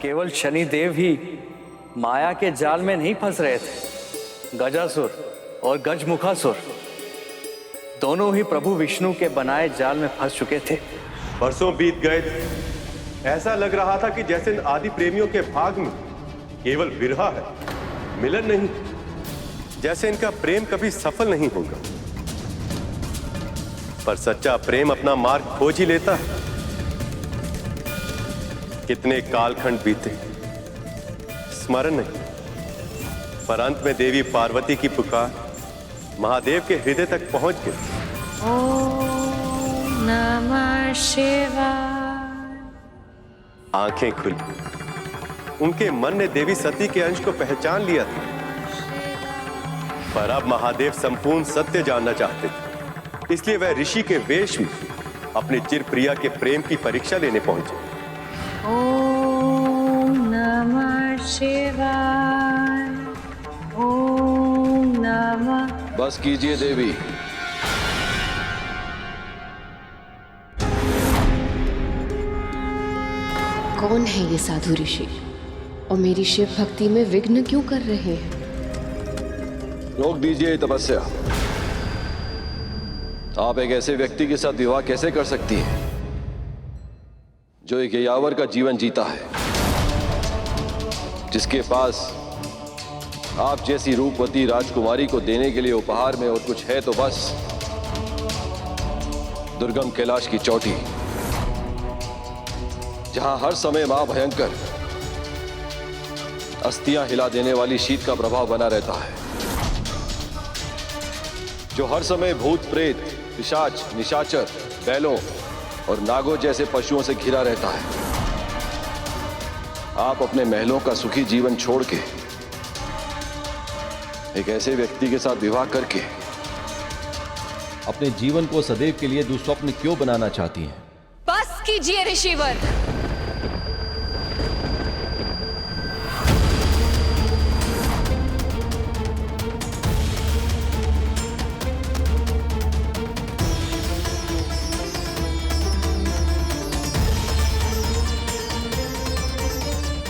केवल शनिदेव ही माया के जाल में नहीं फंस रहे थे। गजासुर और गजमुखासुर दोनों ही प्रभु विष्णु के बनाए जाल में फंस चुके थे। बरसों बीत गए थे, ऐसा लग रहा था कि जैसे इन आदि प्रेमियों के भाग में केवल विरह है, मिलन नहीं। जैसे इनका प्रेम कभी सफल नहीं होगा। पर सच्चा प्रेम अपना मार्ग खोज ही लेता है। कितने कालखंड बीते, स्मरण नहीं, पर अंत में देवी पार्वती की पुकार महादेव के हृदय तक पहुंच गई। ओम नमः शिवाय। आंखें खुली, उनके मन ने देवी सती के अंश को पहचान लिया था। पर अब महादेव संपूर्ण सत्य जानना चाहते थे, इसलिए वह ऋषि के वेश में अपनी चिर प्रिया के प्रेम की परीक्षा लेने पहुंचे। ओम नमः शिवाय। ओम नमः। बस कीजिए देवी। कौन है ये साधु ऋषि और मेरी शिव भक्ति में विघ्न क्यों कर रहे हैं? रोक दीजिए ये तपस्या। आप एक ऐसे व्यक्ति के साथ विवाह कैसे कर सकती हैं जो एक यावर का जीवन जीता है, जिसके पास आप जैसी रूपवती राजकुमारी को देने के लिए उपहार में और कुछ है तो बस दुर्गम कैलाश की चोटी, जहां हर समय मां भयंकर अस्थियां हिला देने वाली शीत का प्रभाव बना रहता है, जो हर समय भूत प्रेत पिशाच निशाचर बैलों और नागों जैसे पशुओं से घिरा रहता है। आप अपने महलों का सुखी जीवन छोड़ के एक ऐसे व्यक्ति के साथ विवाह करके अपने जीवन को सदैव के लिए दुस्वप्न क्यों बनाना चाहती हैं? बस कीजिए ऋषिवर।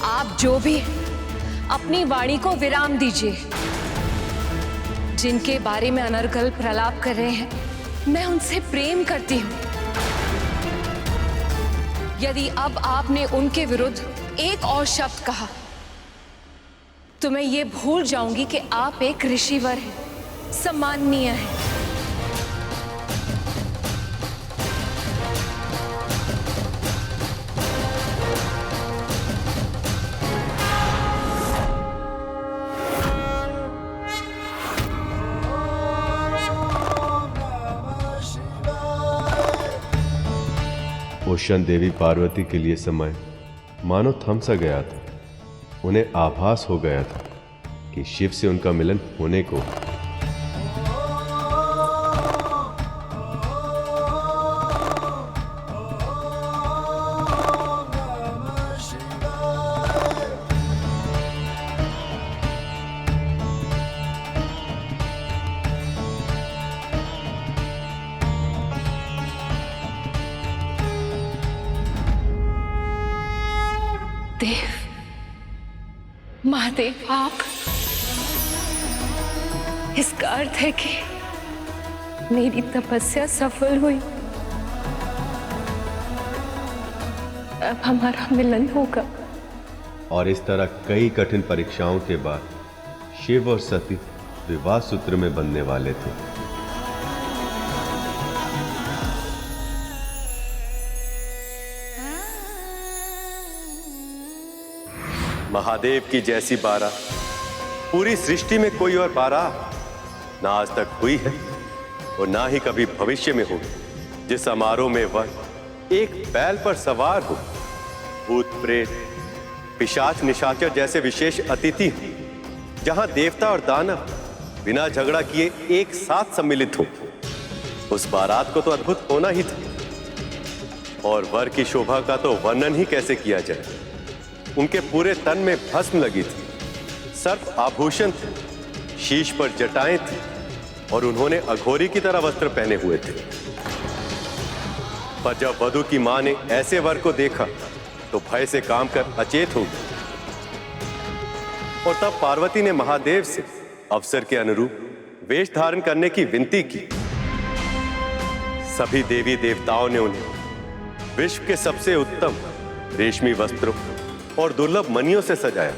आप जो भी अपनी वाणी को विराम दीजिए। जिनके बारे में अनर्गल प्रलाप कर रहे हैं, मैं उनसे प्रेम करती हूं। यदि अब आपने उनके विरुद्ध एक और शब्द कहा तो मैं ये भूल जाऊंगी कि आप एक ऋषिवर हैं, सम्माननीय हैं। उस क्षण देवी पार्वती के लिए समय मानो थम सा गया था। उन्हें आभास हो गया था कि शिव से उनका मिलन होने को। देव, महादेव, आप, इसका अर्थ है कि मेरी तपस्या सफल हुई। अब हमारा मिलन होगा। और इस तरह कई कठिन परीक्षाओं के बाद शिव और सती विवाह सूत्र में बंधने वाले थे। महादेव की जैसी बारात पूरी सृष्टि में कोई और बारात ना आज तक हुई है और ना ही कभी भविष्य में होगी। जिस समारोह में वह एक बैल पर सवार हो, भूत प्रेत पिशाच निशाचर जैसे विशेष अतिथि, जहां देवता और दानव बिना झगड़ा किए एक साथ सम्मिलित हो, उस बारात को तो अद्भुत होना ही था। और वर की शोभा का तो वर्णन ही कैसे किया जाए। उनके पूरे तन में भस्म लगी थी, सर्प आभूषण थे, शीश पर जटाएं थी और उन्होंने अघोरी की तरह वस्त्र पहने हुए थे। पर जब वधू की मां ने ऐसे वर को देखा तो भय से काम कर अचेत हो गई। और तब पार्वती ने महादेव से अवसर के अनुरूप वेश धारण करने की विनती की। सभी देवी देवताओं ने उन्हें विश्व के सबसे उत्तम रेशमी वस्त्रों और दुर्लभ मणियों से सजाया।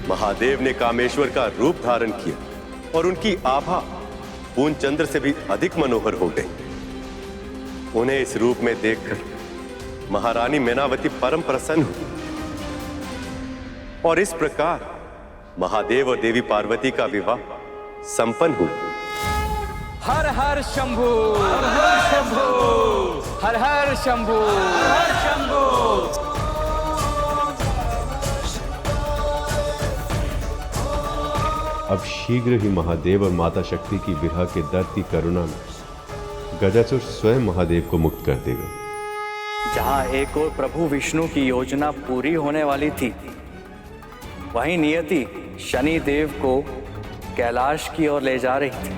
महादेव ने कामेश्वर का रूप धारण किया और उनकी आभा पूर्ण चंद्र से भी अधिक मनोहर हो गई। उन्हें इस रूप में देखकर महारानी मैनावती परम प्रसन्न हुई और इस प्रकार महादेव और देवी पार्वती का विवाह संपन्न हुआ। हर हर शंभू, हर हर शंभू, हर हर शंभू, हर हर शंभू। अब शीघ्र ही महादेव और माता शक्ति की विरह के दर्द की करुणा में गजासुर स्वयं महादेव को मुक्त कर देगा। जहां एक और प्रभु विष्णु की योजना पूरी होने वाली थी, वहीं नियति शनि देव को कैलाश की ओर ले जा रही थी।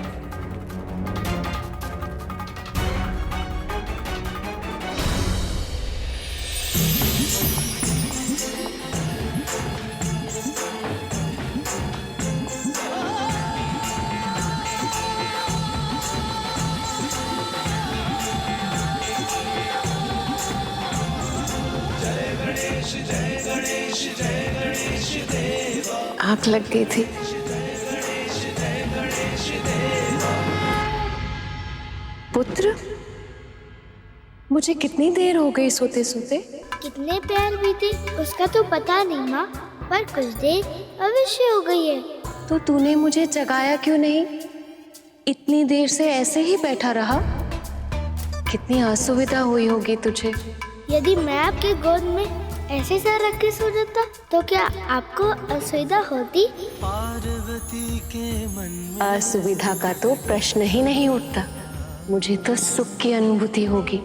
आग लग गई थी। पुत्र, मुझे कितनी देर हो गई सोते सोते? कितने प्यार बीते उसका तो पता नहीं माँ, पर कुछ देर अवश्य हो गई है। तो तूने मुझे जगाया क्यों नहीं? इतनी देर से ऐसे ही बैठा रहा। कितनी असुविधा हुई होगी तुझे। यदि मैं आपके गोद में ऐसे सर रख के सो जाता तो क्या आपको असुविधा होती? असुविधा का तो प्रश्न ही नहीं उठता। मुझे तो सुख की अनुभूति होगी।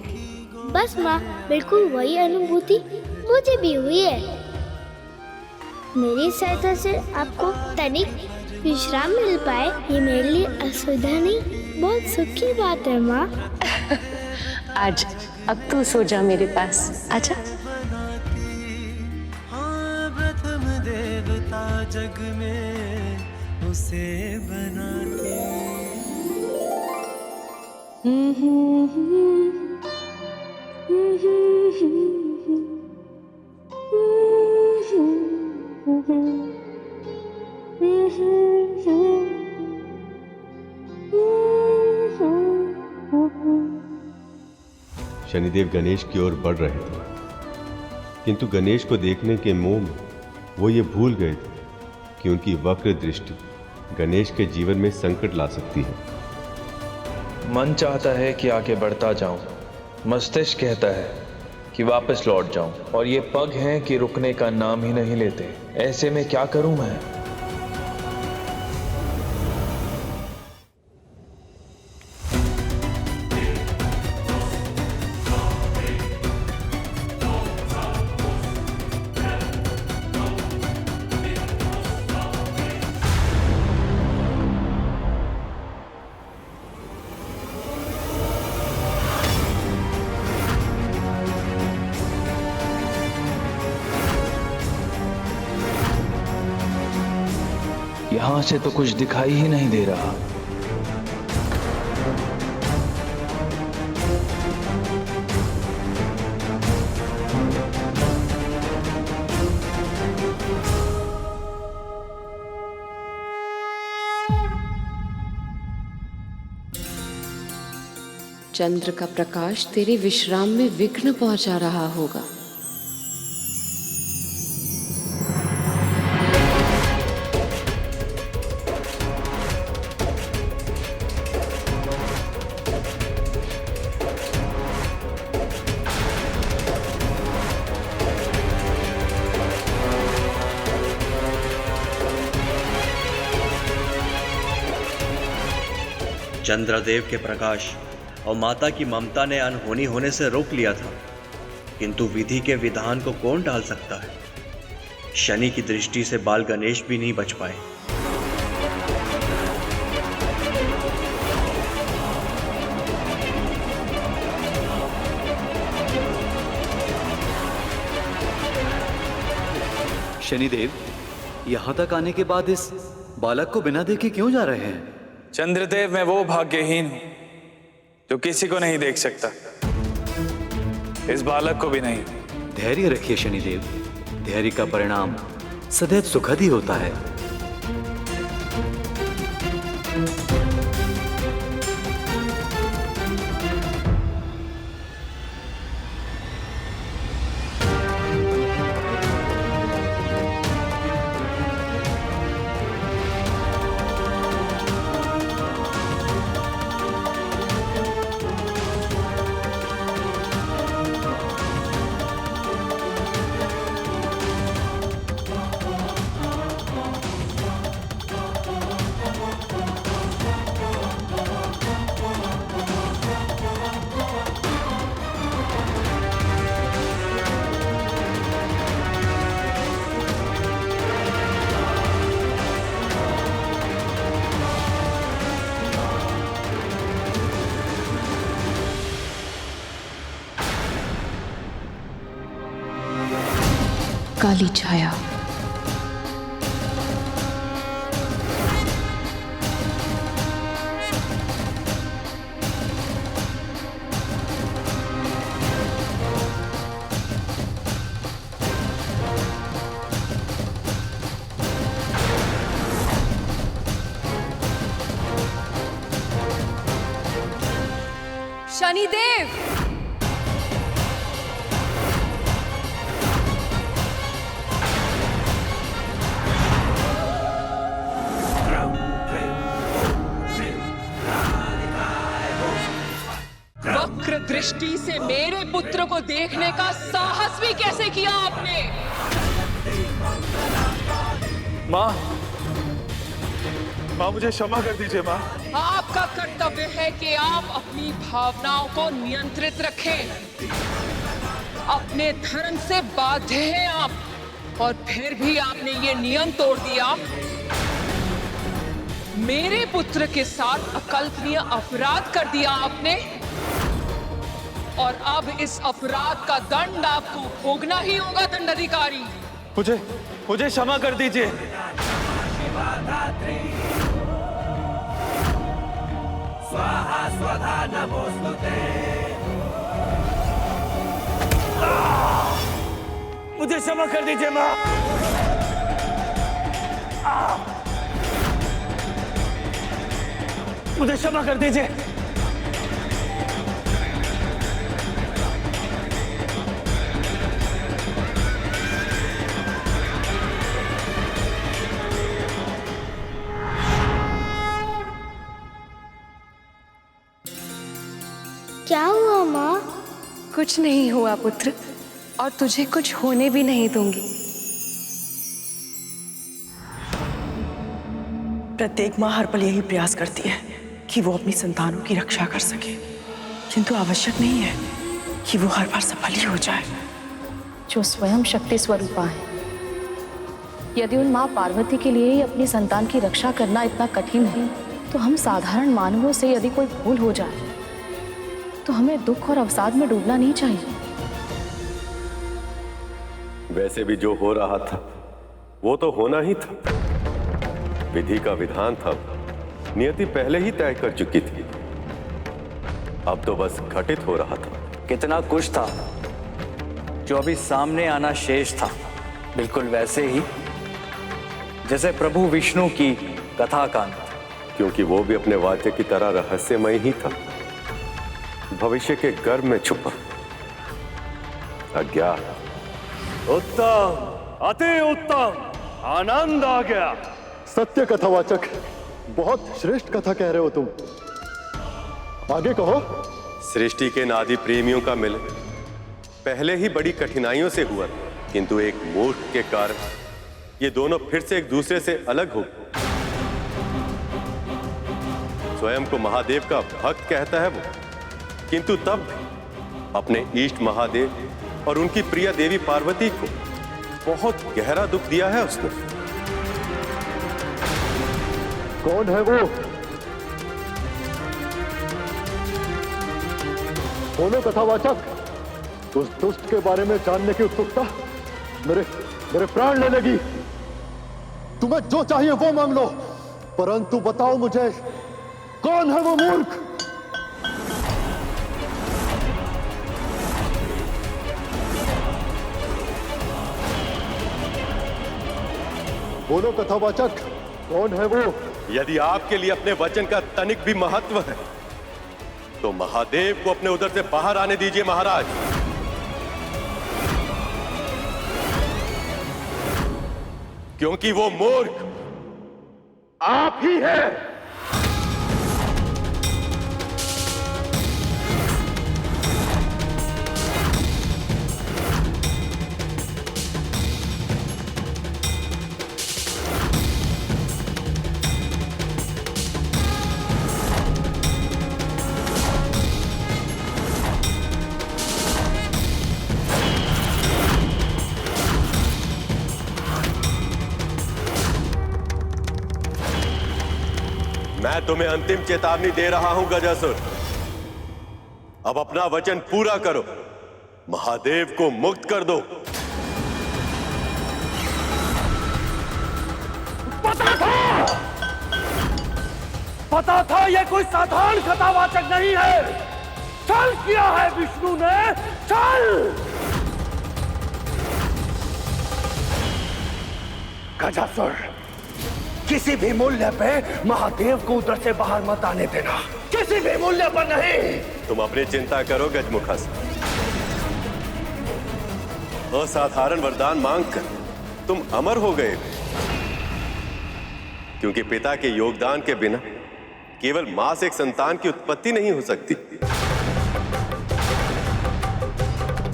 बस माँ, बिल्कुल वही अनुभूति मुझे भी हुई है। मेरी सहायता से आपको तनिक विश्राम मिल पाए, ये मेरे लिए असुविधा नहीं, बहुत सुख की बात है माँ। आज अब तू सो जा मेरे पास, आजा। जग में उसे बनाते। शनिदेव गणेश की ओर बढ़ रहे थे, किंतु गणेश को देखने के मोह में वो ये भूल गए थे कि उनकी वक्र दृष्टि गणेश के जीवन में संकट ला सकती है। मन चाहता है कि आगे बढ़ता जाऊं, मस्तिष्क कहता है कि वापस लौट जाऊं, और ये पग हैं कि रुकने का नाम ही नहीं लेते। ऐसे में क्या करूं मैं? यहां से तो कुछ दिखाई ही नहीं दे रहा। चंद्र का प्रकाश तेरे विश्राम में विघ्न पहुंचा रहा होगा। चंद्रदेव के प्रकाश और माता की ममता ने अनहोनी होने से रोक लिया था, किंतु विधि के विधान को कौन टाल सकता है? शनि की दृष्टि से बाल गणेश भी नहीं बच पाए। शनिदेव, यहाँ तक आने के बाद इस बालक को बिना देखे क्यों जा रहे हैं? चंद्रदेव, मैं वो भाग्यहीन हूं जो किसी को नहीं देख सकता, इस बालक को भी नहीं। धैर्य रखिए शनिदेव, धैर्य का परिणाम सदैव सुखद ही होता है। काली छाया। शनिदेव, वक्र दृष्टि से मेरे पुत्र को देखने का साहस भी कैसे किया आपने? माँ, मुझे क्षमा कर दीजिए माँ। आपका कर्तव्य है कि आप अपनी भावनाओं को नियंत्रित रखें। अपने धर्म से बाध्य हैं आप, और फिर भी आपने ये नियम तोड़ दिया। मेरे पुत्र के साथ अकल्पनीय अपराध कर दिया आपने, और अब इस अपराध का दंड आपको भोगना ही होगा दंडाधिकारी। मुझे क्षमा कर दीजिए। स्वाहा स्वधा नमोस्तुते। मुझे क्षमा कर दीजिए माँ। मुझे क्षमा कर दीजिए। क्या हुआ माँ? कुछ नहीं हुआ पुत्र, और तुझे कुछ होने भी नहीं दूंगी। प्रत्येक माँ हर पल यही प्रयास करती है कि वो अपनी संतानों की रक्षा कर सके, किंतु आवश्यक नहीं है कि वो हर बार सफल ही हो जाए। जो स्वयं शक्ति स्वरूपा है, यदि उन माँ पार्वती के लिए ही अपनी संतान की रक्षा करना इतना कठिन है, तो हम साधारण मानवों से यदि कोई भूल हो जाए तो हमें दुख और अवसाद में डूबना नहीं चाहिए। वैसे भी जो हो रहा था वो तो होना ही था। विधि का विधान था, नियति पहले ही तय कर चुकी थी। अब तो बस घटित हो रहा था। कितना कुछ था जो अभी सामने आना शेष था, बिल्कुल वैसे ही जैसे प्रभु विष्णु की कथा कांड, क्योंकि वो भी अपने वाद्य की तरह रहस्यमय ही था, भविष्य के गर्भ में छुपा। अज्ञान। उत्तम, अति उत्तम, आनंद आ गया। सत्य कथावाचक, बहुत श्रेष्ठ कथा कह रहे हो तुम। आगे कहो। सृष्टि के नादी प्रेमियों का मिलन पहले ही बड़ी कठिनाइयों से हुआ, किंतु एक मूर्ख के कारण ये दोनों फिर से एक दूसरे से अलग हो गए। स्वयं को महादेव का भक्त कहता है वो, किंतु तब भी अपने इष्ट महादेव और उनकी प्रिय देवी पार्वती को बहुत गहरा दुख दिया है उसने। कौन है वो? बोलो कथावाचक। उस दुष्ट के बारे में जानने की उत्सुकता मेरे प्राण ले लेगी। तुम्हें जो चाहिए वो मांग लो, परंतु बताओ मुझे कौन है वो मूर्ख? बोलो कथावाचक, कौन है वो? यदि आपके लिए अपने वचन का तनिक भी महत्व है तो महादेव को अपने उदर से बाहर आने दीजिए महाराज। क्योंकि वो मूर्ख आप ही है। मैं तुम्हें अंतिम चेतावनी दे रहा हूं गजासुर। अब अपना वचन पूरा करो, महादेव को मुक्त कर दो। पता था ये कोई साधारण कथावाचक नहीं है। छल किया है विष्णु ने, छल। गजासुर, किसी भी मूल्य पे महादेव को उधर से बाहर मत आने देना, किसी भी मूल्य पर नहीं। तुम अपनी चिंता करो गजमुखासुर। असाधारण वरदान मांगकर तुम अमर हो गए, क्योंकि पिता के योगदान के बिना केवल मां से एक संतान की उत्पत्ति नहीं हो सकती।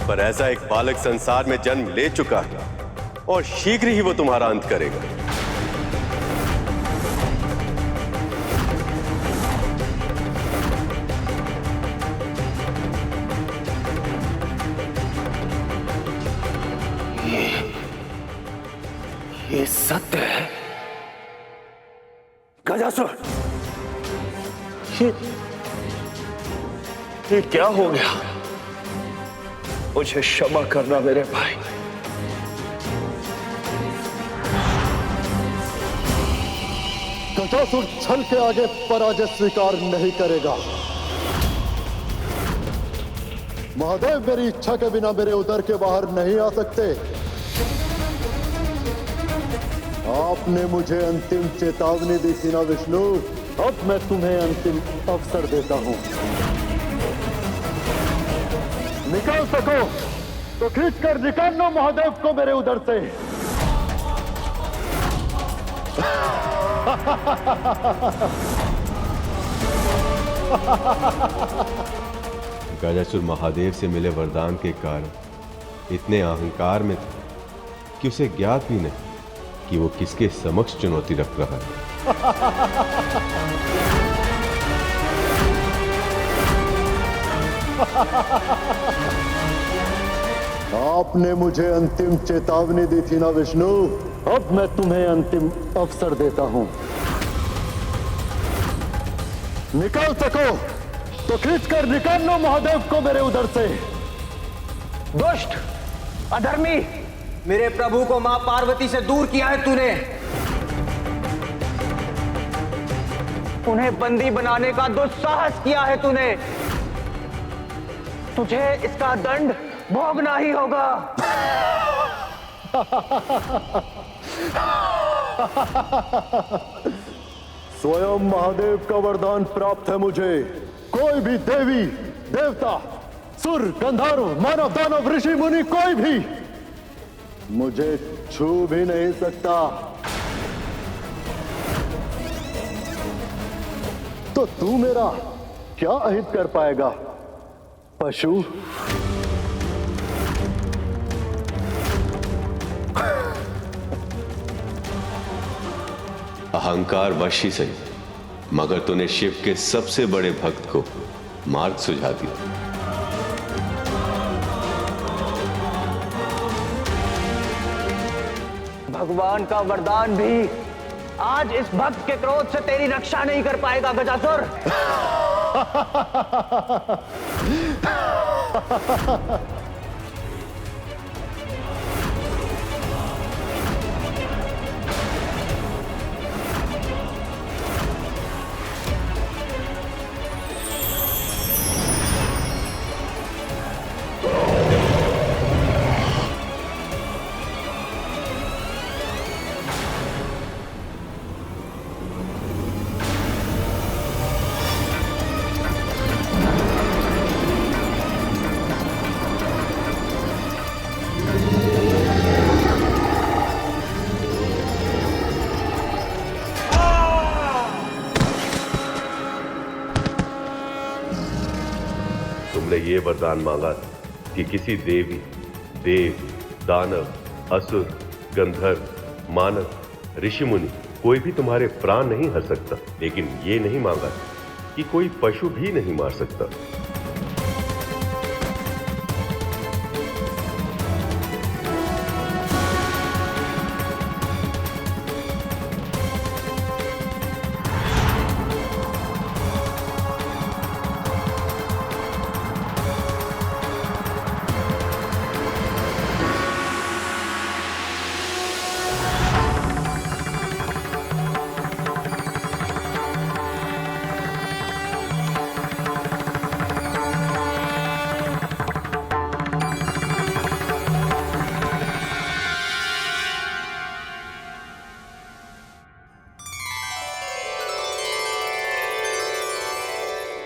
पर ऐसा एक बालक संसार में जन्म ले चुका है और शीघ्र ही वो तुम्हारा अंत करेगा। ये सत्य है गजासुर। ये क्या हो गया? मुझे क्षमा करना मेरे भाई। गजासुर छल के आगे पराजय स्वीकार नहीं करेगा। महादेव मेरी इच्छा के बिना मेरे उदर के बाहर नहीं आ सकते। आपने मुझे अंतिम चेतावनी दी थी ना विष्णु, अब मैं तुम्हें अंतिम अवसर देता हूं। निकाल सको तो खींचकर निकालो महादेव को मेरे उदर से। गजासुर महादेव से मिले वरदान के कारण इतने अहंकार में था कि उसे ज्ञात भी नहीं कि वो किसके समक्ष चुनौती रख रहा है। आपने मुझे अंतिम चेतावनी दी थी ना विष्णु, अब मैं तुम्हें अंतिम अवसर देता हूं। निकाल सको तो खींचकर निकालो महादेव को मेरे उदर से। दुष्ट, अधर्मी, मेरे प्रभु को मां पार्वती से दूर किया है तूने। उन्हें बंदी बनाने का दुस्साहस किया है तूने। तुझे इसका दंड भोगना ही होगा। स्वयं महादेव का वरदान प्राप्त है मुझे। कोई भी देवी, देवता, सुर, गंधर्व, मानव, दानव, ऋषि, मुनि, कोई भी मुझे छू भी नहीं सकता। तो तू मेरा क्या अहित कर पाएगा पशु? अहंकार वश ही सही, मगर तूने शिव के सबसे बड़े भक्त को मार्ग सुझा दिया। भगवान का वरदान भी आज इस भक्त के क्रोध से तेरी रक्षा नहीं कर पाएगा गजासुर। तुमने ये वरदान मांगा था कि किसी देवी, देव, दानव, असुर, गंधर्व, मानव, ऋषि मुनि कोई भी तुम्हारे प्राण नहीं हर सकता, लेकिन ये नहीं मांगा था कि कोई पशु भी नहीं मार सकता।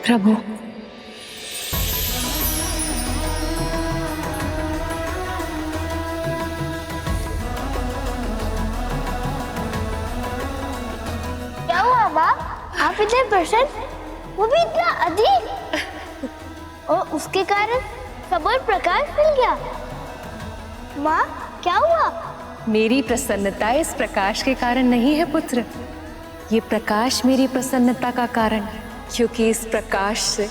प्रभु, क्या हुआ माँ? आप इतने प्रसन्न, वो भी इतना अधिक, और उसके कारण सब और प्रकाश मिल गया। माँ क्या हुआ? मेरी प्रसन्नता इस प्रकाश के कारण नहीं है पुत्र, ये प्रकाश मेरी प्रसन्नता का कारण है, क्योंकि इस प्रकाश से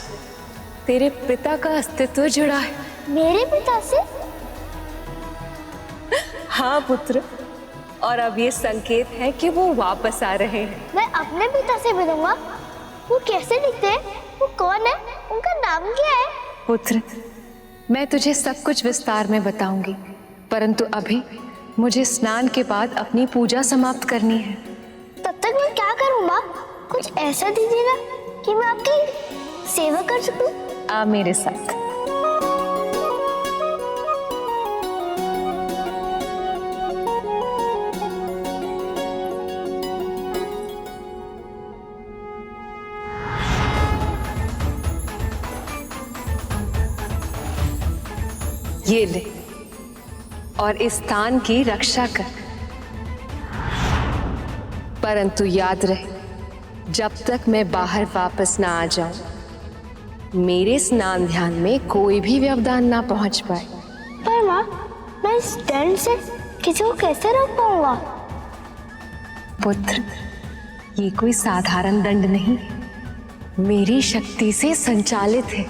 तेरे पिता का अस्तित्व जुड़ा है। मेरे पिता से? हाँ पुत्र, और अब ये संकेत है कि वो वापस आ रहे हैं। मैं अपने पिता से मिलूंगा। वो कैसे दिखते हैं? वो कौन है? उनका नाम क्या है? पुत्र, मैं तुझे सब कुछ विस्तार में बताऊंगी, परंतु अभी मुझे स्नान के बाद अपनी पूजा समाप्त करनी है। तब तक मैं क्या करूँ माँ? कुछ ऐसा दीजिए ना कि मैं आपकी सेवा कर सकूं। आ मेरे साथ। ये ले और इस स्थान की रक्षा कर, परंतु याद रहे, जब तक मैं बाहर वापस ना आ जाऊं, मेरे स्नान ध्यान में कोई भी व्यवधान ना पहुंच पाए। पर माँ, मैं इस दंड से किसी को कैसे रोक पाऊंगा? पुत्र, ये कोई साधारण दंड नहीं, मेरी शक्ति से संचालित है।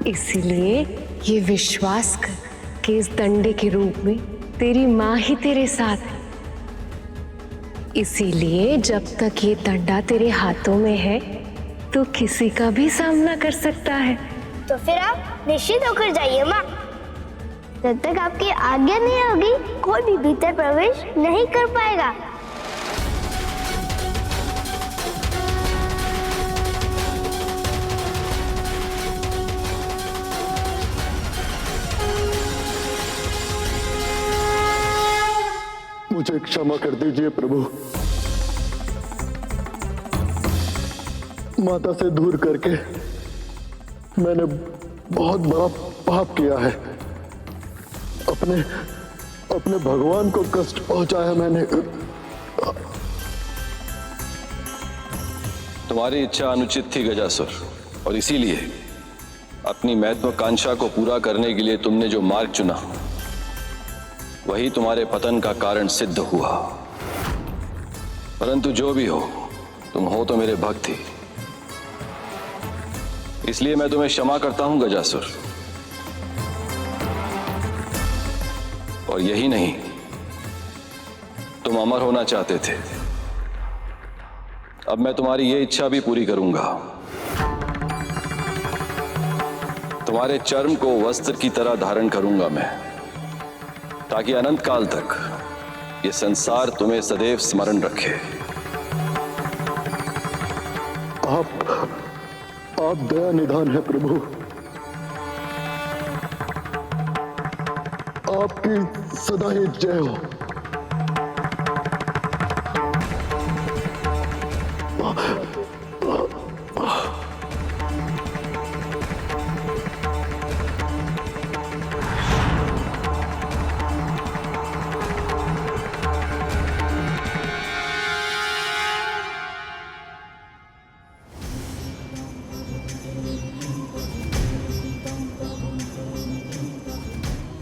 इसीलिए ये विश्वास कर कि इस दंडे के रूप में तेरी माँ ही तेरे साथ है। इसीलिए जब तक ये दंडा तेरे हाथों में है तो किसी का भी सामना कर सकता है। तो फिर आप निश्चित होकर जाइए माँ। जब तक आपकी आज्ञा नहीं होगी, कोई भी भीतर प्रवेश नहीं कर पाएगा। मुझे क्षमा कर दीजिए प्रभु। माता से दूर करके मैंने बहुत बड़ा पाप किया है। अपने भगवान को कष्ट पहुंचाया मैंने। तुम्हारी इच्छा अनुचित थी गजासुर, और इसीलिए अपनी महत्वाकांक्षा को पूरा करने के लिए तुमने जो मार्ग चुना वही तुम्हारे पतन का कारण सिद्ध हुआ। परंतु जो भी हो, तुम हो तो मेरे भक्त ही, इसलिए मैं तुम्हें क्षमा करता हूं गजासुर। और यही नहीं, तुम अमर होना चाहते थे, अब मैं तुम्हारी ये इच्छा भी पूरी करूंगा। तुम्हारे चर्म को वस्त्र की तरह धारण करूंगा मैं, ताकि अनंत काल तक ये संसार तुम्हें सदैव स्मरण रखे। आप दया निधान है प्रभु। आपकी सदा ही जय हो।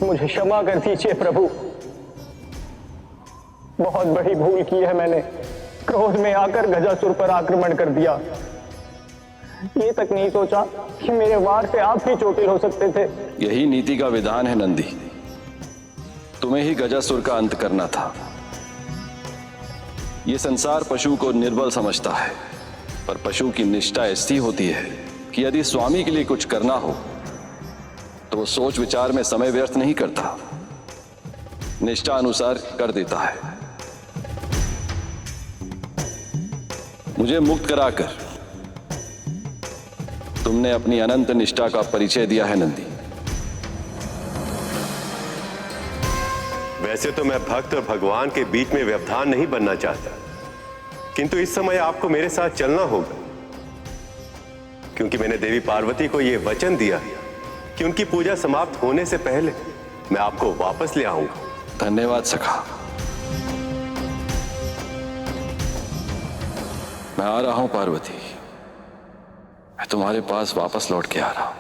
मुझे क्षमा कर दीजिए प्रभु। बहुत बड़ी भूल की है मैंने। क्रोध में आकर गजासुर पर आक्रमण कर दिया। ये तक नहीं सोचा कि मेरे वार से आप भी चोटिल हो सकते थे। यही नीति का विधान है नंदी। तुम्हें ही गजासुर का अंत करना था। ये संसार पशु को निर्बल समझता है, पर पशु की निष्ठा ऐसी होती है कि यदि स्वामी के लिए कुछ करना हो तो वो सोच विचार में समय व्यर्थ नहीं करता, निष्ठा अनुसार कर देता है। मुझे मुक्त कराकर तुमने अपनी अनंत निष्ठा का परिचय दिया है नंदी। वैसे तो मैं भक्त और भगवान के बीच में व्यवधान नहीं बनना चाहता, किंतु इस समय आपको मेरे साथ चलना होगा, क्योंकि मैंने देवी पार्वती को यह वचन दिया कि उनकी पूजा समाप्त होने से पहले मैं आपको वापस ले आऊंगा। धन्यवाद सखा। मैं आ रहा हूं पार्वती। मैं तुम्हारे पास वापस लौट के आ रहा हूं।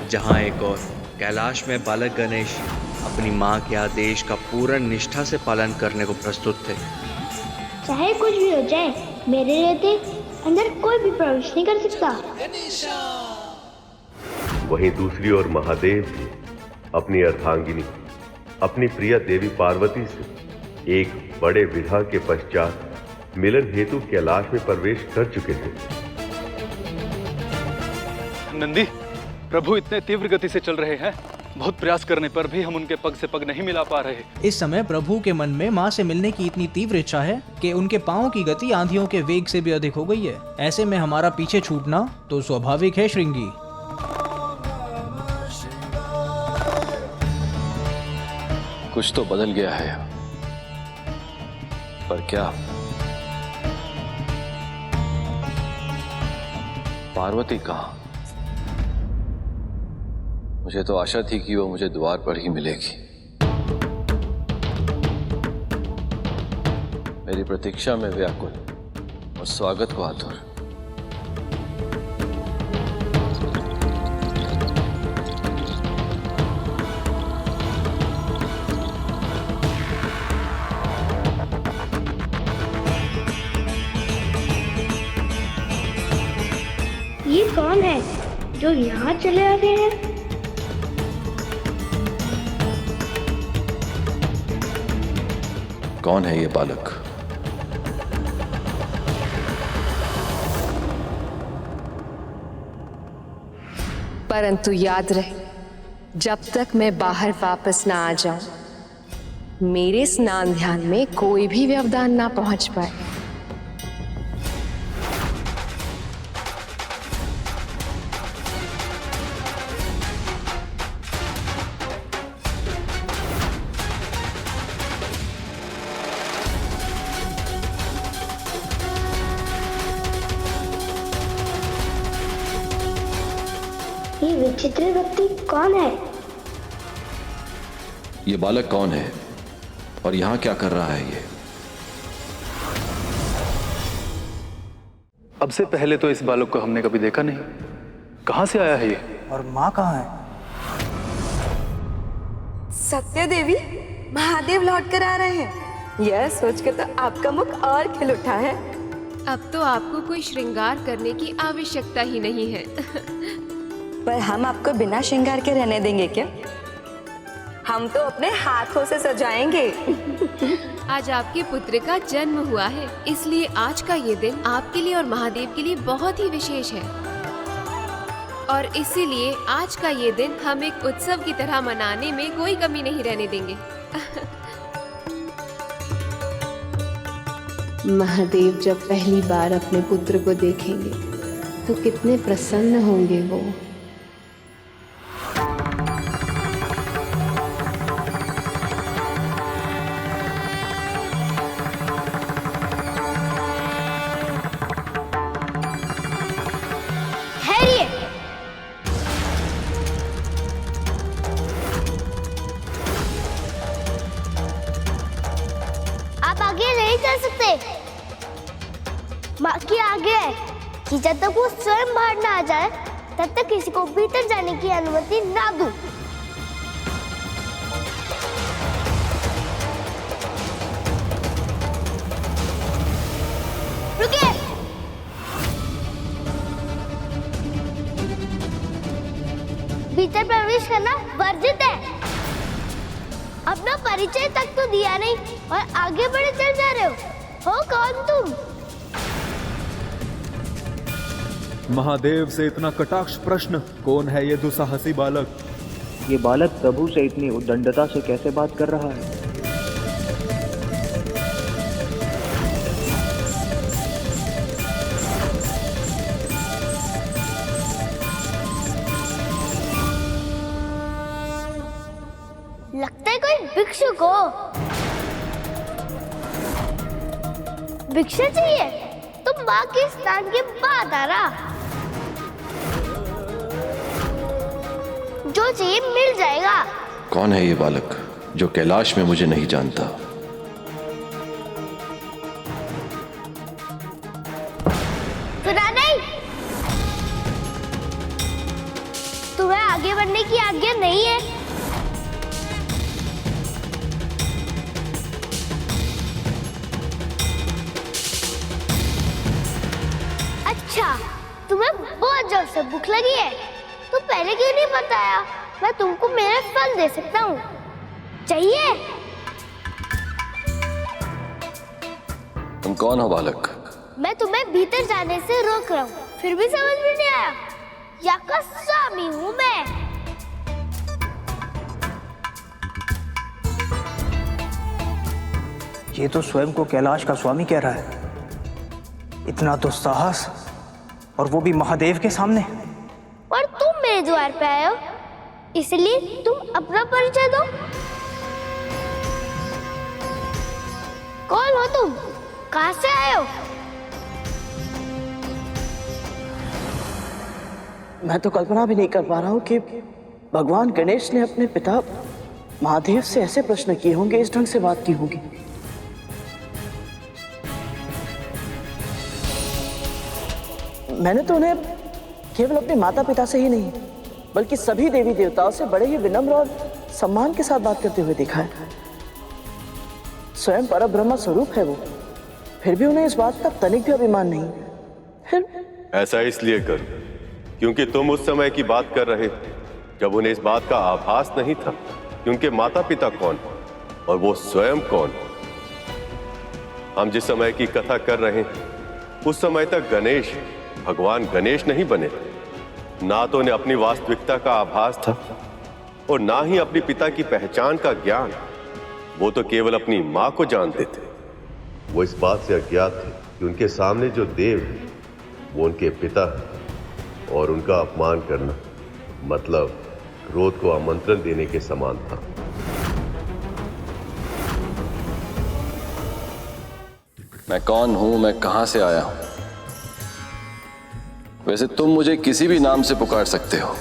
जहां एक और कैलाश में बालक गणेश अपनी मां के आदेश का पूर्ण निष्ठा से पालन करने को प्रस्तुत थे। चाहे कुछ भी हो जाए, मेरे रहते अंदर कोई भी प्रवेश नहीं कर सकता। वहीं दूसरी ओर महादेव भी अपनी अर्धांगिनी, अपनी प्रिय देवी पार्वती से एक बड़े विधा के पश्चात मिलन हेतु कैलाश में प्रवेश कर चुके थे। नंदी, प्रभु इतने तीव्र गति से चल रहे हैं, बहुत प्रयास करने पर भी हम उनके पग से पग नहीं मिला पा रहे। इस समय प्रभु के मन में माँ से मिलने की इतनी तीव्र इच्छा है कि उनके पाँव की गति आंधियों के वेग से भी अधिक हो गई है। ऐसे में हमारा पीछे छूटना तो स्वाभाविक है श्रृंगी। कुछ तो बदल गया है, पर क्या? पार्वती कहाँ? मुझे तो आशा थी कि वो मुझे द्वार पर ही मिलेगी। मेरी प्रतीक्षा में व्याकुल और स्वागत को आतुर। ये कौन है जो यहाँ चले आ गए हैं? कौन है ये बालक? परंतु याद रहे, जब तक मैं बाहर वापस ना आ जाऊं, मेरे स्नान ध्यान में कोई भी व्यवधान ना पहुंच पाए। ये विचित्र व्यक्ति कौन है? ये बालक कौन है और यहाँ क्या कर रहा है ये? अब से पहले तो इस बालक को हमने कभी देखा नहीं। कहाँ से आया है ये? और माँ कहाँ है? सत्य देवी, महादेव लौट कर आ रहे हैं। यह सोच के तो आपका मुख और खिल उठा है। अब तो आपको कोई श्रृंगार करने की आवश्यकता ही नहीं है। पर हम आपको बिना श्रृंगार के रहने देंगे क्या? हम तो अपने हाथों से सजाएंगे। आज आपके पुत्र का जन्म हुआ है, इसलिए आज का ये दिन आपके लिए और महादेव के लिए बहुत ही विशेष है। और इसीलिए आज का ये दिन हम एक उत्सव की तरह मनाने में कोई कमी नहीं रहने देंगे। महादेव जब पहली बार अपने पुत्र को देखेंगे तो कितने प्रसन्न होंगे वो। माँ की आज्ञा है कि जब तक वो स्वयं बाहर ना आ जाए तब तक किसी को भीतर जाने की अनुमति ना दूं। रुकिए। भीतर प्रवेश करना वर्जित है। अपना परिचय तक तो दिया नहीं और आगे बढ़े चल जा रहे हो कौन तुम? महादेव से इतना कटाक्ष प्रश्न, कौन है ये दुस्साहसी बालक? ये बालक प्रभु से इतनी उद्दंडता से कैसे बात कर रहा है? लगता है कोई भिक्षु को भिक्षा चाहिए तो माँ के स्थान के बाद आ रहा। जो चाहिए मिल जाएगा। कौन है ये बालक जो कैलाश में मुझे नहीं जानता? सुना नहीं? तुम्हें आगे बढ़ने की आज्ञा नहीं है। अच्छा, तुम्हें बहुत जोर से भूख लगी है तो पहले क्यों नहीं बताया? मैं तुमको मेरे फल दे सकता हूँ, चाहिए? तुम कौन हो बालक? मैं तुम्हें भीतर जाने से रोक रहा हूँ, फिर भी समझ में नहीं आया? यहाँ का स्वामी हूँ मैं। ये तो स्वयं को कैलाश का स्वामी कह रहा है। इतना दुस्साहस, और वो भी महादेव के सामने। और तुम मेरे द्वार पे आए हो, इसलिए तुम अपना परिचय दो। कौन हो तुम? कहाँ से आए हो? मैं तो कल्पना भी नहीं कर पा रहा हूँ कि भगवान गणेश ने अपने पिता महादेव से ऐसे प्रश्न किए होंगे, इस ढंग से बात की होगी। मैंने तो उन्हें केवल अपने माता पिता से ही नहीं बल्कि सभी देवी देवताओं से बड़े ही विनम्र और सम्मान के साथ बात करते हुए देखा है। स्वयं परब्रह्म स्वरूप है वो, फिर भी उन्हें इस बात का तनिक भी अभिमान नहीं। फिर ऐसा इसलिए कर क्योंकि तुम उस समय की बात कर रहे थे जब उन्हें इस बात का आभास नहीं था कि उनके माता पिता कौन और वो स्वयं कौन। हम जिस समय की कथा कर रहे हैं उस समय तक गणेश भगवान गणेश नहीं बने। ना तो उन्हें अपनी वास्तविकता का आभास था और ना ही अपने पिता की पहचान का ज्ञान। वो तो केवल अपनी मां को जानते थे। वो इस बात से अज्ञात थे कि उनके सामने जो देव है वो उनके पिता है और उनका अपमान करना मतलब क्रोध को आमंत्रण देने के समान था। मैं कौन हूं, मैं कहां से आया हूं? वैसे तुम मुझे किसी भी नाम से पुकार सकते हो,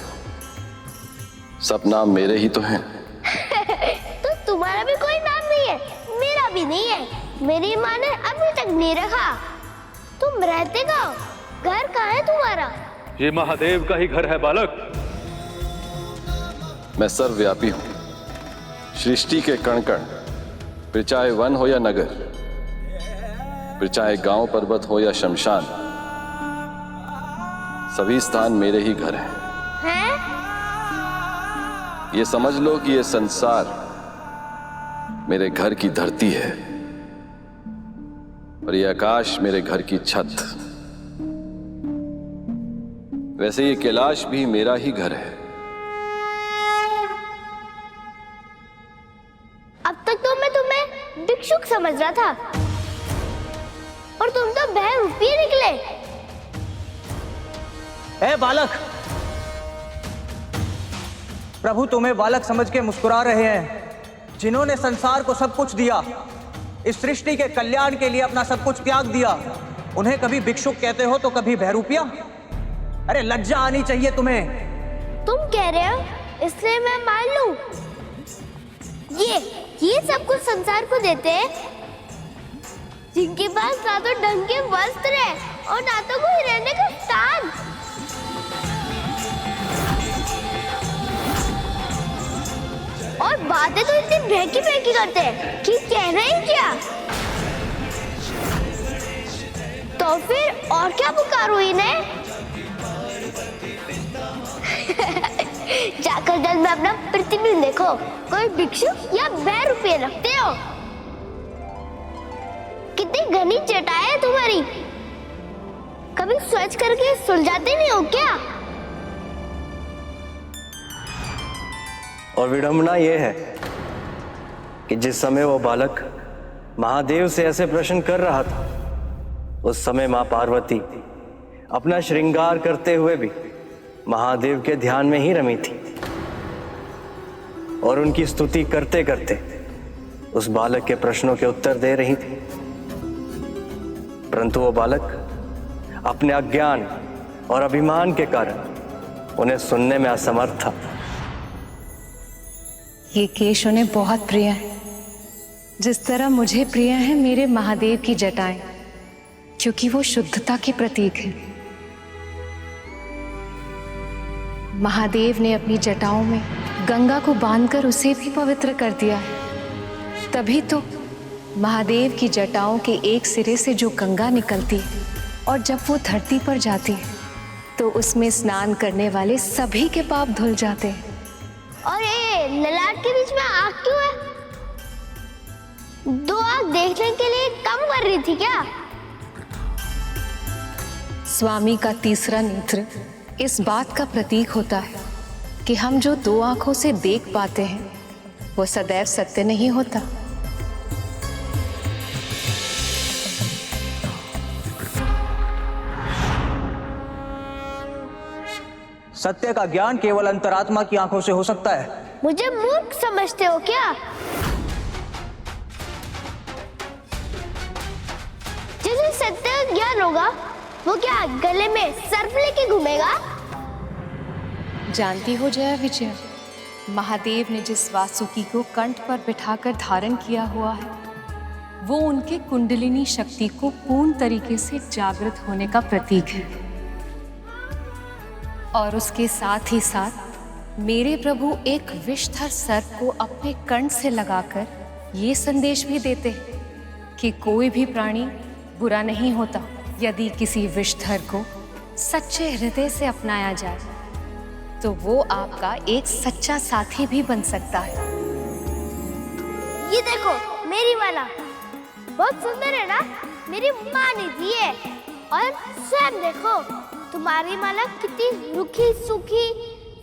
सब नाम मेरे ही तो हैं। तो तुम्हारा भी कोई नाम नहीं है, मेरा भी नहीं है। मेरी माँ ने अभी तक नहीं रखा। तुम रहते कहाँ? घर कहाँ है तुम्हारा? ये महादेव का ही घर है बालक। मैं सर्वव्यापी हूं, सृष्टि के कण कण, फिर चाहे वन हो या नगर, फिर चाहे गांव पर्वत हो या शमशान, सभी स्थान मेरे ही घर हैं। ये समझ लो कि ये संसार मेरे घर की धरती है और ये आकाश मेरे घर की छत। वैसे ये कैलाश भी मेरा ही घर है। अब तक तो मैं तुम्हें भिक्षुक समझ रहा था और तुम तो बहरूपी निकले। ए बालक, प्रभु तुम्हें बालक समझ के मुस्कुरा रहे हैं। जिन्होंने संसार को सब कुछ दिया, इस सृष्टि के कल्याण के लिए अपना सब कुछ त्याग दिया, उन्हें कभी भिक्षुक कहते हो तो कभी बहरूपिया। अरे लज्जा आनी चाहिए तुम्हें। तुम कह रहे हो इसलिए मैं मान लूं। ये सब कुछ संसार को देते हैं, जिनके पास ना तो ढंग के वस्त्र है और ना तो कोई रहने का स्थान। और बातें तो इतनी बहकी बहकी करते हैं कि कह रहे हैं क्या? तो फिर और क्या पुकारूं इन्हें? जाकर जल में अपना प्रतिबिंब देखो, कोई भिक्षु या 2 रुपये रखते हो? कितनी घनी चटाई है तुम्हारी, कभी सोच करके सुलझाते नहीं हो क्या? और विडंबना यह है कि जिस समय वो बालक महादेव से ऐसे प्रश्न कर रहा था, उस समय मां पार्वती अपना श्रृंगार करते हुए भी महादेव के ध्यान में ही रमी थी और उनकी स्तुति करते करते उस बालक के प्रश्नों के उत्तर दे रही थी। परंतु वो बालक अपने अज्ञान और अभिमान के कारण उन्हें सुनने में असमर्थ था। ये केश उन्हें बहुत प्रिय है, जिस तरह मुझे प्रिय है मेरे महादेव की जटाएं, क्योंकि वो शुद्धता के प्रतीक है। महादेव ने अपनी जटाओं में गंगा को बांधकर उसे भी पवित्र कर दिया है। तभी तो महादेव की जटाओं के एक सिरे से जो गंगा निकलती है और जब वो धरती पर जाती है तो उसमें स्नान करने वाले सभी के पाप धुल जाते हैं। और ये ललाट के बीच में आग क्यों है? 2 आग देखने के लिए कम कर रही थी क्या? स्वामी का तीसरा नेत्र इस बात का प्रतीक होता है कि हम जो 2 आंखों से देख पाते हैं वो सदैव सत्य नहीं होता। सत्य का ज्ञान केवल अंतरात्मा की आंखों से हो सकता है। मुझे मूर्ख समझते हो क्या? जिसे सत्य का ज्ञान होगा वो क्या गले में सर्प लेके घूमेगा? जानती हो जया विजय, महादेव ने जिस वासुकी को कंठ पर बिठाकर धारण किया हुआ है वो उनके कुंडलिनी शक्ति को पूर्ण तरीके से जागृत होने का प्रतीक है। और उसके साथ ही साथ मेरे प्रभु एक विषधर सर्प को अपने कंठ से लगाकर ये संदेश भी देते हैं कि कोई भी प्राणी बुरा नहीं होता यदि किसी विषधर को सच्चे हृदय से अपनाया जाए तो वो आपका एक सच्चा साथी भी बन सकता है। ये देखो मेरी माला बहुत सुंदर है ना? मेरी माँ ने दी है। और स्वयं देखो तुम्हारी माला कितनी रूखी सूखी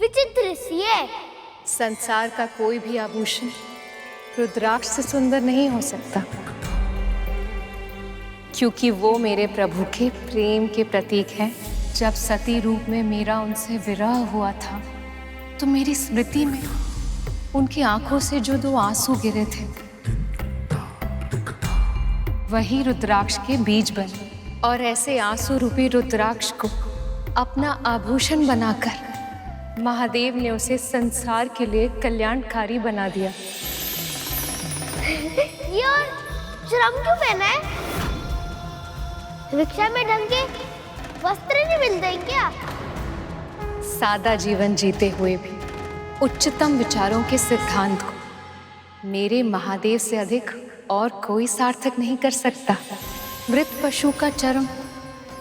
विचित्र सी है। संसार का कोई भी आभूषण रुद्राक्ष से सुंदर नहीं हो सकता, क्योंकि वो मेरे प्रभु के प्रेम के प्रतीक हैं। जब सती रूप में मेरा उनसे विरह हुआ था तो मेरी स्मृति में उनकी आंखों से जो 2 आंसू गिरे थे वही रुद्राक्ष के बीज बने। और ऐसे आंसू रूपी रुद्राक्ष को अपना आभूषण बनाकर महादेव ने उसे संसार के लिए कल्याणकारी बना दिया। ये और श्रम क्यों पहना है? रिक्शा में ढंग के वस्त्र नहीं मिलते हैं क्या? सादा जीवन जीते हुए भी उच्चतम विचारों के सिद्धांत को मेरे महादेव से अधिक और कोई सार्थक नहीं कर सकता। मृत पशु का चर्म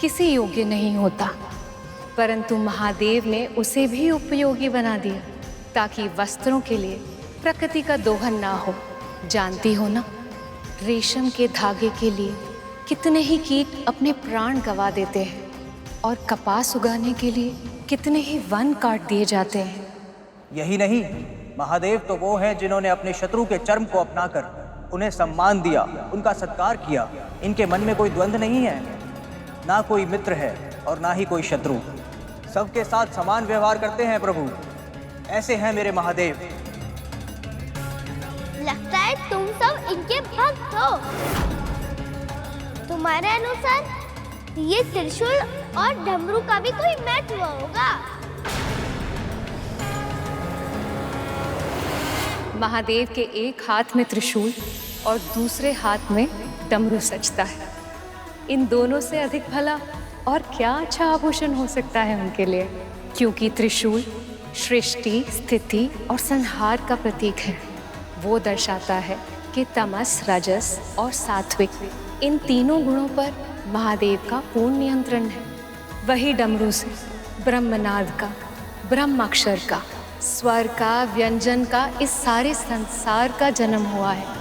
किसी योग्य नहीं होता, परंतु महादेव ने उसे भी उपयोगी बना दिया ताकि वस्त्रों के लिए प्रकृति का दोहन ना हो। जानती हो ना, रेशम के धागे के लिए कितने ही कीट अपने प्राण गंवा देते हैं और कपास उगाने के लिए कितने ही वन काट दिए जाते हैं। यही नहीं, महादेव तो वो हैं जिन्होंने अपने शत्रु के चर्म को अपनाकर उन्हें सम्मान दिया, उनका सत्कार किया। इनके मन में कोई द्वंद्व नहीं है, ना कोई मित्र है और ना ही कोई शत्रु। सबके साथ समान व्यवहार करते हैं प्रभु। ऐसे हैं मेरे महादेव। लगता है तुम सब इनके भक्त हो। तुम्हारे अनुसार ये त्रिशूल और डमरू का भी कोई महत्व होगा। महादेव के एक हाथ में त्रिशूल और दूसरे हाथ में डमरू सजता है। इन दोनों से अधिक भला और क्या अच्छा आभूषण हो सकता है उनके लिए, क्योंकि त्रिशूल सृष्टि, स्थिति और संहार का प्रतीक है। वो दर्शाता है कि तमस, रजस और सात्विक इन तीनों गुणों पर महादेव का पूर्ण नियंत्रण है। वही डमरू से ब्रह्मनाद का, ब्रह्माक्षर का, स्वर का, व्यंजन का, इस सारे संसार का जन्म हुआ है।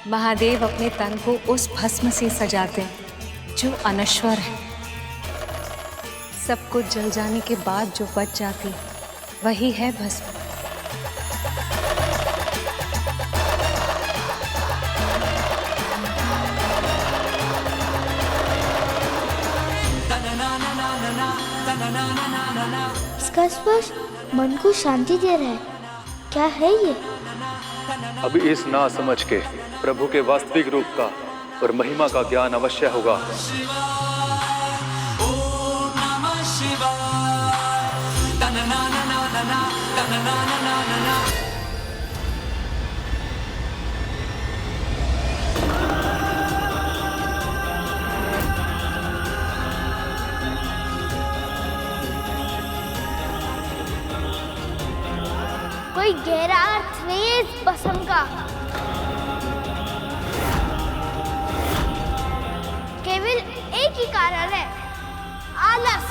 महादेव अपने तन को उस भस्म से सजाते हैं जो अनश्वर है। सब कुछ जल जाने के बाद जो बच जाती है वही है भस्म। इसका स्पर्श मन को शांति दे रहा है। क्या है ये? अब इस ना समझ के प्रभु के वास्तविक रूप का और महिमा का ज्ञान अवश्य होगा। कोई गहरा अर्थ नहीं है इस भस्म का। केवल एक ही कारण है, आलस।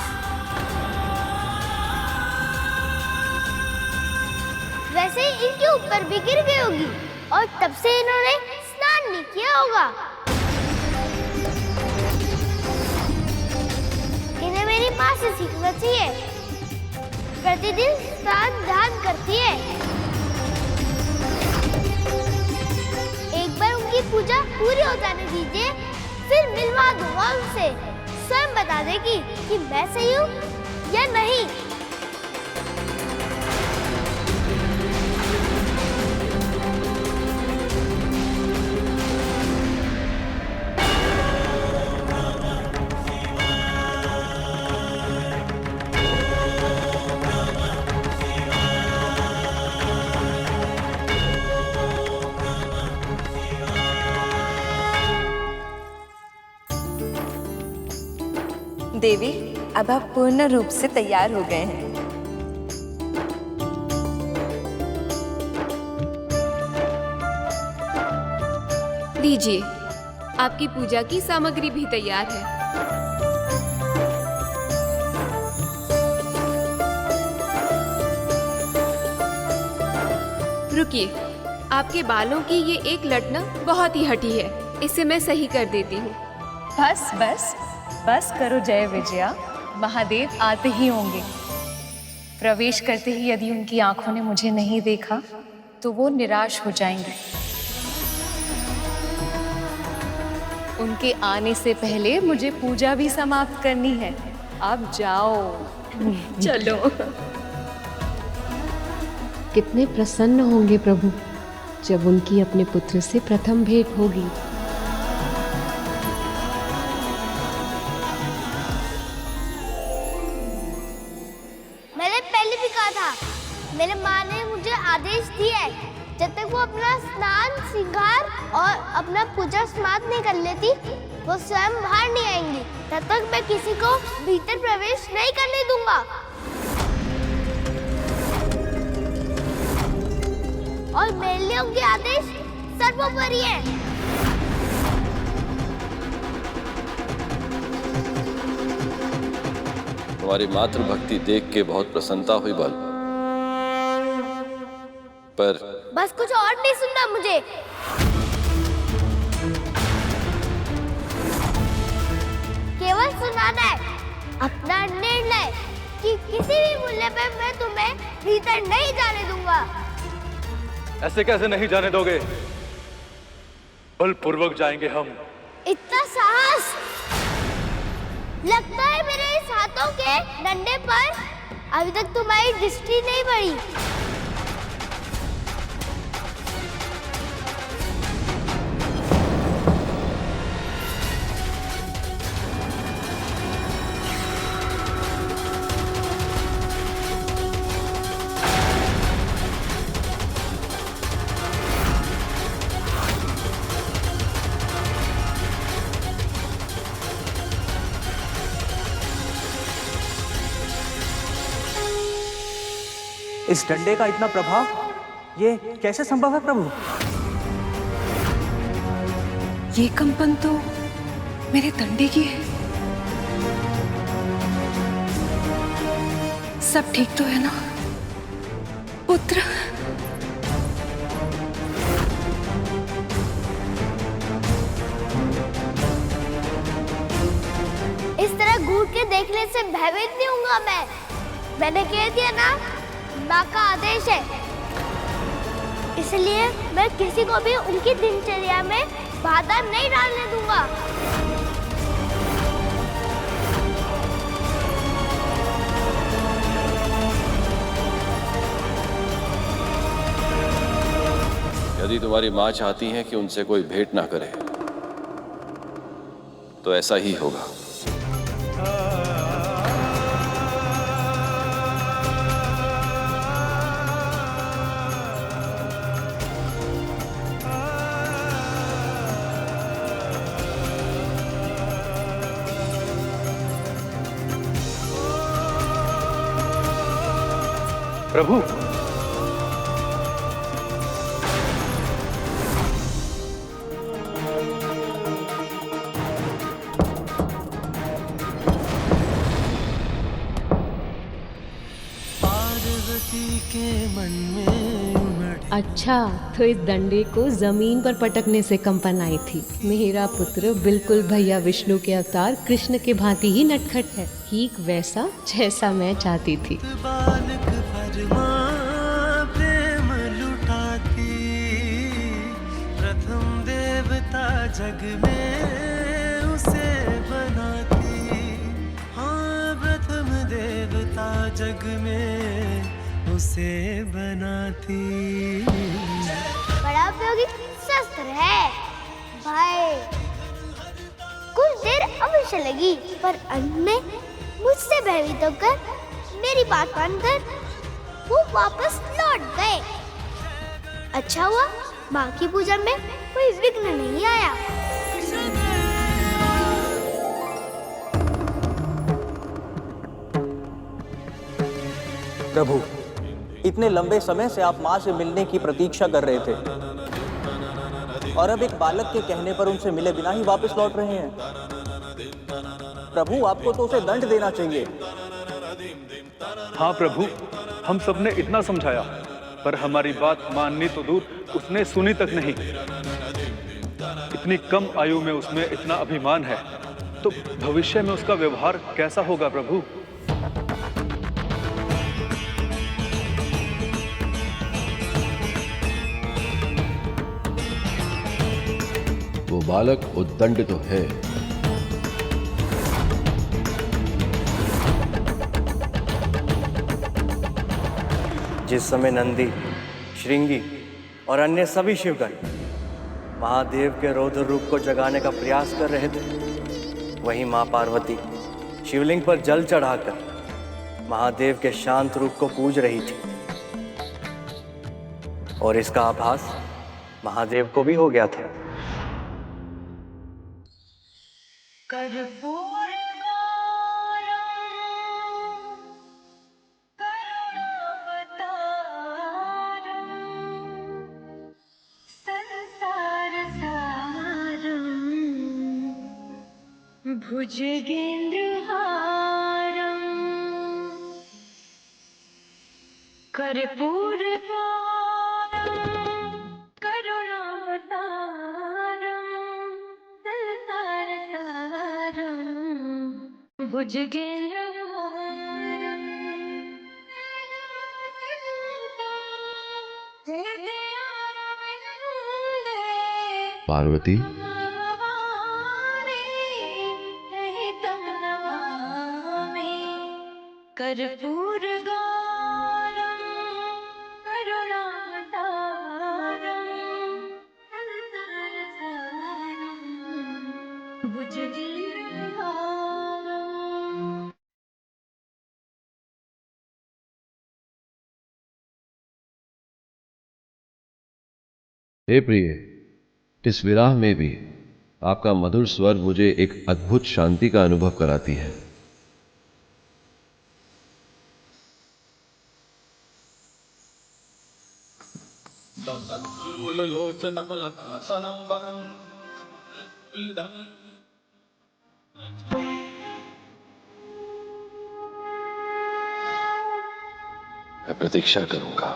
वैसे इनके ऊपर भी गिर गई होगी और तब से इन्होंने स्नान नहीं किया होगा। इन्हें मेरी माँ से सीखना चाहिए। प्रतिदिन स्नान ध्यान करती है। एक बार उनकी पूजा पूरी हो जाने दीजिए, फिर मिलवा दूंगा उनसे। स्वयं बता देगी कि मैं सही हूँ या नहीं। देवी, अब आप पूर्ण रूप से तैयार हो गए हैं। लीजिए, आपकी पूजा की सामग्री भी तैयार है। रुकिए, आपके बालों की ये एक लट ना बहुत ही हठी है। इसे मैं सही कर देती हूँ। बस बस बस करो जय विजया। महादेव आते ही होंगे। प्रवेश करते ही यदि उनकी आंखों ने मुझे नहीं देखा तो वो निराश हो जाएंगे। उनके आने से पहले मुझे पूजा भी समाप्त करनी है। अब जाओ। चलो। कितने प्रसन्न होंगे प्रभु जब उनकी अपने पुत्र से प्रथम भेंट होगी। मेरे माँ ने मुझे आदेश दिया है, जब तक वो अपना स्नान, श्रृंगार और अपना पूजा समाप्त नहीं कर लेती, वो स्वयं बाहर नहीं आएंगी। तब तक मैं किसी को भीतर प्रवेश नहीं करने दूंगा। और मेरे लिए उनके आदेश सर्वोपरि है। तुम्हारी मातृभक्ति देख के बहुत प्रसन्नता हुई बाल, पर बस कुछ और नहीं सुनना मुझे। केवल सुनाना है अपना निर्णय कि किसी भी मूल्य पर मैं तुम्हें भीतर नहीं जाने दूंगा। ऐसे कैसे नहीं जाने दोगे? बलपूर्वक जाएंगे हम। इतना साहस! लगता है मेरे इस हाथों के डंडे पर अभी तक तुम्हारी दृष्टि नहीं पड़ी। इस डंडे का इतना प्रभाव, ये कैसे संभव है प्रभु? ये कंपन तो मेरे डंडे की है। सब ठीक तो है ना पुत्र? इस तरह घूर के देखने से भयभीत नहीं हूँगा मैं। मैंने कह दिया ना, माँ का आदेश है, इसलिए मैं किसी को भी उनकी दिनचर्या में बाधा नहीं डालने दूंगा। यदि तुम्हारी माँ चाहती है कि उनसे कोई भेंट ना करे तो ऐसा ही होगा। प्रभु, अच्छा, तो इस डंडे को जमीन पर पटकने से कंपन आई थी। मेरा पुत्र बिल्कुल भैया विष्णु के अवतार कृष्ण के भांति ही नटखट है, ठीक वैसा जैसा मैं चाहती थी। प्रेम लुटाती, प्रथम देवता जग में उसे बनाती। हाँ, प्रथम देवता जग में उसे बनाती। बड़ा उपयोगी शस्त्र है भाई। कुछ देर अवश्य लगी, पर अंत में मुझसे भयभीत होकर मेरी बात मानकर वो वापस लौट गए। अच्छा हुआ माँ की पूजा में कोई विघ्न नहीं आया। प्रभु, इतने लंबे समय से आप माँ से मिलने की प्रतीक्षा कर रहे थे और अब एक बालक के कहने पर उनसे मिले बिना ही वापस लौट रहे हैं। प्रभु, आपको तो उसे दंड देना चाहिए। हाँ प्रभु, हम सबने इतना समझाया, पर हमारी बात माननी तो दूर, उसने सुनी तक नहीं। इतनी कम आयु में उसमें इतना अभिमान है, तो भविष्य में उसका व्यवहार कैसा होगा प्रभु? वो बालक उद्दंड तो है, जिस समय नंदी, श्रृंगी और अन्य सभी शिवगण महादेव के रौद्र रूप को जगाने का प्रयास कर रहे थे, वहीं मां पार्वती शिवलिंग पर जल चढ़ाकर महादेव के शांत रूप को पूज रही थी। और इसका आभास महादेव को भी हो गया था। भुजगेन्द्रहारं कर्पूरहारं करुणावतारं संसारसारं भुजगेन्द्रहारं। पार्वती, कर्पूरगारं करुणावतारं संसारसारं भुजगेन्द्रहारं। हे प्रिय, इस विराह में भी आपका मधुर स्वर मुझे एक अद्भुत शांति का अनुभव कराती है। मैं प्रतीक्षा करूंगा।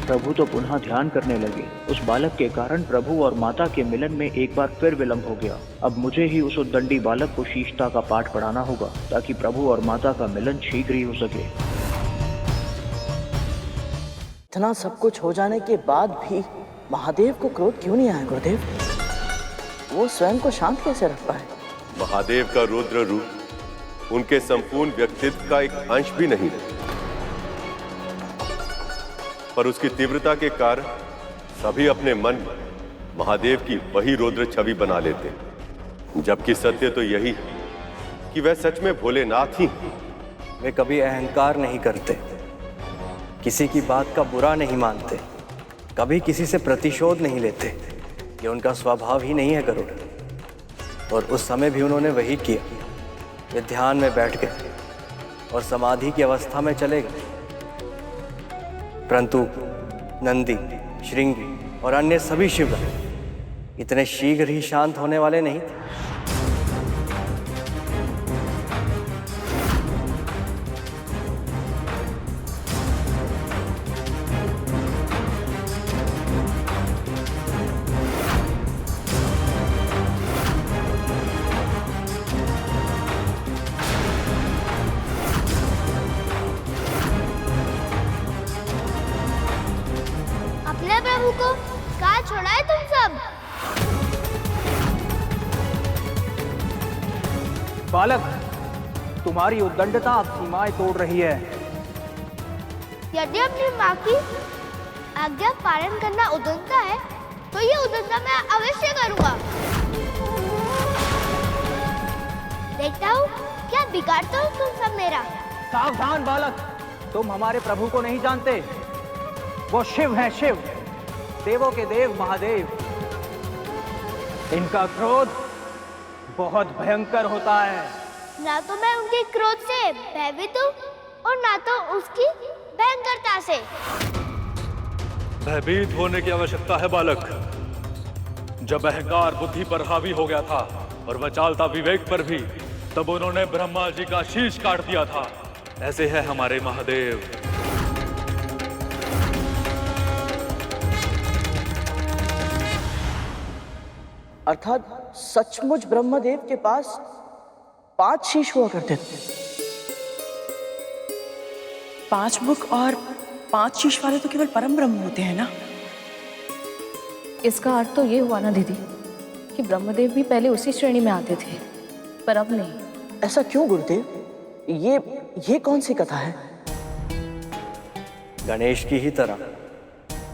प्रभु तो पुनः ध्यान करने लगे। उस बालक के कारण प्रभु और माता के मिलन में एक बार फिर विलंब हो गया। अब मुझे ही उस उद्दंडी बालक को शीशता का पाठ पढ़ाना होगा ताकि प्रभु और माता का मिलन शीघ्र ही हो सके। इतना सब कुछ हो जाने के बाद भी महादेव को क्रोध क्यों नहीं आया गुरुदेव? वो स्वयं को शांत कैसे रख पाए? महादेव का रुद्र रूप उनके संपूर्ण व्यक्तित्व का एक अंश भी नहीं है, पर उसकी तीव्रता के कारण सभी अपने मन में महादेव की वही रुद्र छवि बना लेते हैं, जबकि सत्य तो यही है कि वह सच में भोलेनाथ ही हैं। वे कभी अहंकार नहीं करते, किसी की बात का बुरा नहीं मानते, कभी किसी से प्रतिशोध नहीं लेते। ये उनका स्वभाव ही नहीं है गरुड़। और उस समय भी उन्होंने वही किया। वे ध्यान में बैठ गए और समाधि की अवस्था में चले गए, परंतु नंदी, श्रृंगी और अन्य सभी शिवगण इतने शीघ्र ही शांत होने वाले नहीं थे। अपने प्रभु को कहाँ छोड़ा है तुम सब? बालक, तुम्हारी उद्दंडता अब सीमाएं तोड़ रही है। यदि अपनी माँ की आज्ञा पालन करना उद्दंडता है, तो ये उद्दंडता मैं अवश्य करूँगा। देखता हूँ क्या बिगाड़ते हो तुम सब मेरा। सावधान बालक, तुम हमारे प्रभु को नहीं जानते। वो शिव हैं, शिव, देवों के देव महादेव। इनका क्रोध बहुत भयंकर होता है। ना तो मैं उनके क्रोध से भयभीत हूँ और ना तो उसकी भयंकरता से। भयभीत होने की आवश्यकता है बालक। जब अहंकार बुद्धि पर हावी हो गया था और वह चालता विवेक पर भी, तब उन्होंने ब्रह्मा जी का शीश काट दिया था। ऐसे है हमारे महादेव। अर्थात सचमुच ब्रह्मदेव के पास 5 शीश हुआ करते थे। 5 मुख और 5 शीश वाले तो केवल परम ब्रह्म होते हैं ना। इसका अर्थ तो ये हुआ ना दीदी कि ब्रह्मदेव भी पहले उसी श्रेणी में आते थे, पर अब नहीं। ऐसा क्यों गुरुदेव? ये कौन सी कथा है? गणेश की ही तरह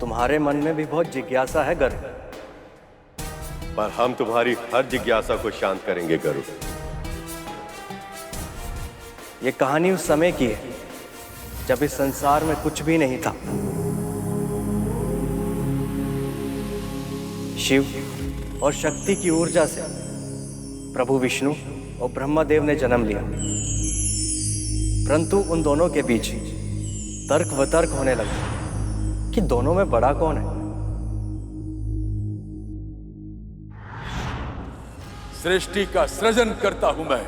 तुम्हारे मन में भी बहुत जिज्ञासा है गरुड़, पर हम तुम्हारी हर जिज्ञासा को शांत करेंगे गरुड़। ये कहानी उस समय की है जब इस संसार में कुछ भी नहीं था। शिव और शक्ति की ऊर्जा से प्रभु विष्णु और ब्रह्मदेव ने जन्म लिया, परंतु उन दोनों के बीच तर्क वितर्क होने लगा कि दोनों में बड़ा कौन है। सृष्टि का सृजन करता हूं मैं,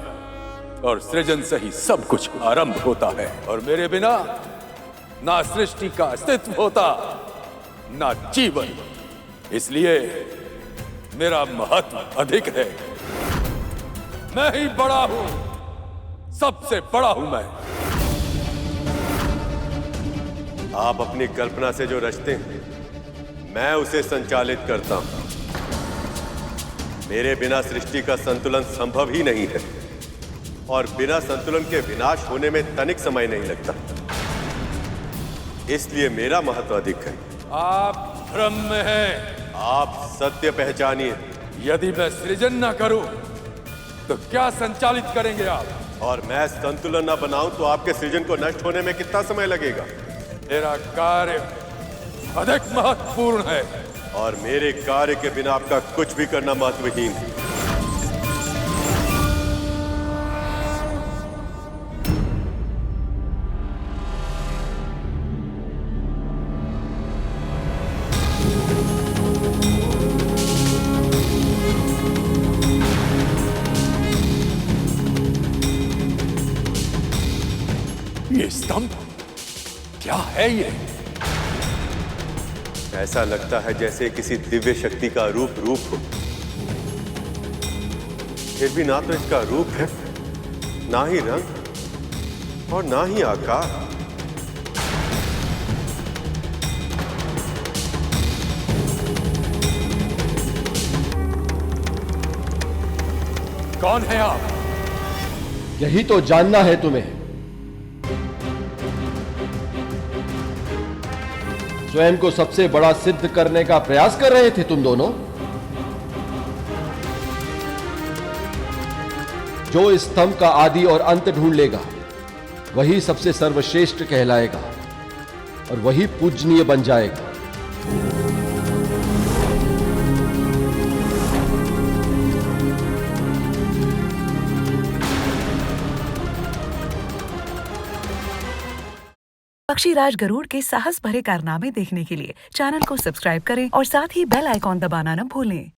और सृजन से ही सब कुछ आरंभ होता है, और मेरे बिना ना सृष्टि का अस्तित्व होता ना जीवन। इसलिए मेरा महत्व अधिक है। मैं ही बड़ा हूं, सबसे बड़ा हूं मैं। आप अपनी कल्पना से जो रचते हैं, मैं उसे संचालित करता हूं। मेरे बिना सृष्टि का संतुलन संभव ही नहीं है, और बिना संतुलन के विनाश होने में तनिक समय नहीं लगता। इसलिए मेरा महत्व अधिक है। आप भ्रम में हैं। आप सत्य पहचानिए। यदि मैं सृजन न करूं तो क्या संचालित करेंगे आप? और मैं संतुलन न बनाऊं तो आपके सृजन को नष्ट होने में कितना समय लगेगा? मेरा कार्य अधिक महत्वपूर्ण है और मेरे कार्य के बिना आपका कुछ भी करना महत्वहीन है। ये स्तंभ क्या है ये? ऐसा लगता है जैसे किसी दिव्य शक्ति का रूप हो। फिर भी ना तो इसका रूप है, ना ही रंग और ना ही आकार। कौन है आप? यही तो जानना है तुम्हें। स्वयं को सबसे बड़ा सिद्ध करने का प्रयास कर रहे थे तुम दोनों। जो इस स्तंभ का आदि और अंत ढूंढ लेगा वही सबसे सर्वश्रेष्ठ कहलाएगा और वही पूजनीय बन जाएगा। पक्षीराज गरुड़ के साहस भरे कारनामे देखने के लिए चैनल को सब्सक्राइब करें और साथ ही बेल आइकॉन दबाना न भूलें।